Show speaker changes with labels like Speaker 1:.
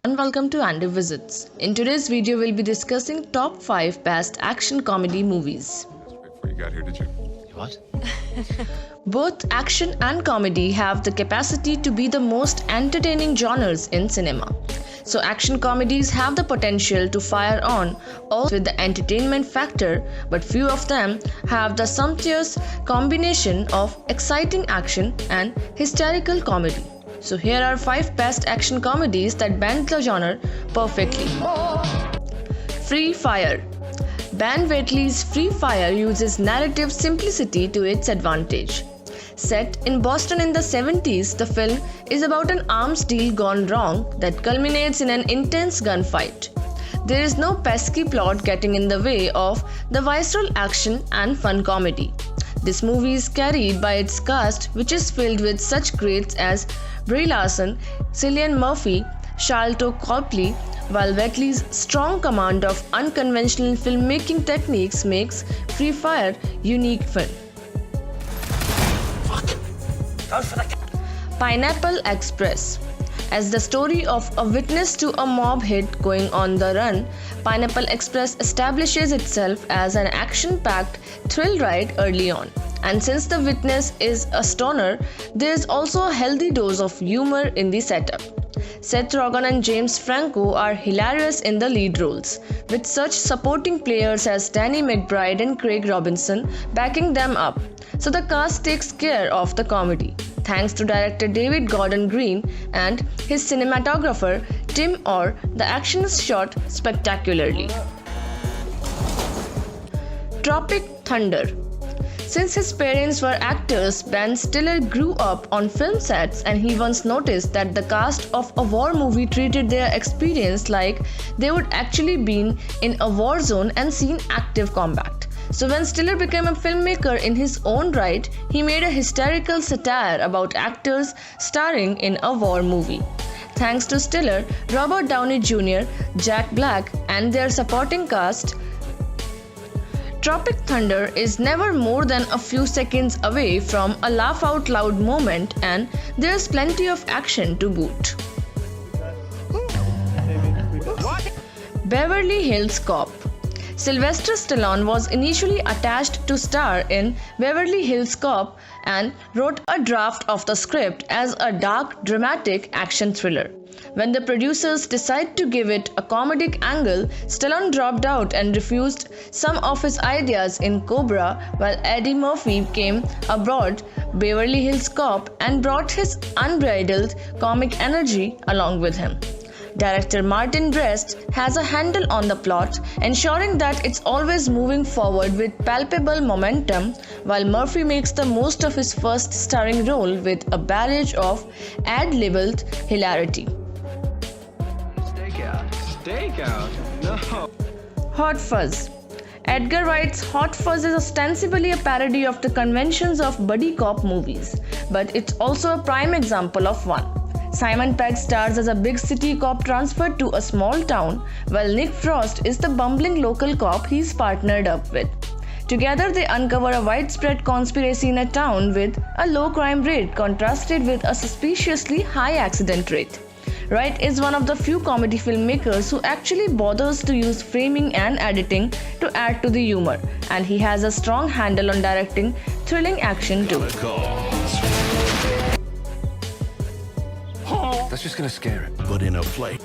Speaker 1: and welcome to Andy Visits. In today's video, we'll be discussing top 5 best action comedy movies.
Speaker 2: Before you got here, did you?
Speaker 3: What?
Speaker 1: Both action and comedy have the capacity to be the most entertaining genres in cinema. So action comedies have the potential to fire on all with the entertainment factor, but few of them have the sumptuous combination of exciting action and hysterical comedy. So here are 5 best action comedies that blend the genre perfectly. Free Fire. Ben Wheatley's Free Fire uses narrative simplicity to its advantage. Set in Boston in the 70s, the film is about an arms deal gone wrong that culminates in an intense gunfight. There is no pesky plot getting in the way of the visceral action and fun comedy. This movie is carried by its cast, which is filled with such greats as Brie Larson, Cillian Murphy, Sharlto Copley, while Wheatley's strong command of unconventional filmmaking techniques makes Free Fire unique film. Pineapple Express. As the story of a witness to a mob hit going on the run, Pineapple Express establishes itself as an action-packed thrill ride early on. And since the witness is a stoner, there is also a healthy dose of humor in the setup. Seth Rogen and James Franco are hilarious in the lead roles, with such supporting players as Danny McBride and Craig Robinson backing them up. So the cast takes care of the comedy, thanks to director David Gordon Green and his cinematographer Tim Orr. The action is shot spectacularly. Tropic Thunder. Since his parents were actors, Ben Stiller grew up on film sets, and he once noticed that the cast of a war movie treated their experience like they would actually been in a war zone and seen active combat. So when Stiller became a filmmaker in his own right, he made a hysterical satire about actors starring in a war movie. Thanks to Stiller, Robert Downey Jr., Jack Black, and their supporting cast, Tropic Thunder is never more than a few seconds away from a laugh out loud moment, and there's plenty of action to boot. Beverly Hills Cop. Sylvester Stallone was initially attached to star in Beverly Hills Cop and wrote a draft of the script as a dark, dramatic action thriller. When the producers decided to give it a comedic angle, Stallone dropped out and refused some of his ideas in Cobra, while Eddie Murphy came aboard Beverly Hills Cop and brought his unbridled comic energy along with him. Director Martin Brest has a handle on the plot, ensuring that it's always moving forward with palpable momentum, while Murphy makes the most of his first starring role with a barrage of ad-libbled hilarity.
Speaker 3: Stakeout? No.
Speaker 1: Hot Fuzz. Edgar Wright's Hot Fuzz is ostensibly a parody of the conventions of buddy cop movies, but it's also a prime example of one. Simon Pegg stars as a big city cop transferred to a small town, while Nick Frost is the bumbling local cop he's partnered up with. Together, they uncover a widespread conspiracy in a town with a low crime rate contrasted with a suspiciously high accident rate. Wright is one of the few comedy filmmakers who actually bothers to use framing and editing to add to the humor, and he has a strong handle on directing thrilling action too.
Speaker 2: That's just gonna scare it.
Speaker 4: But in a play.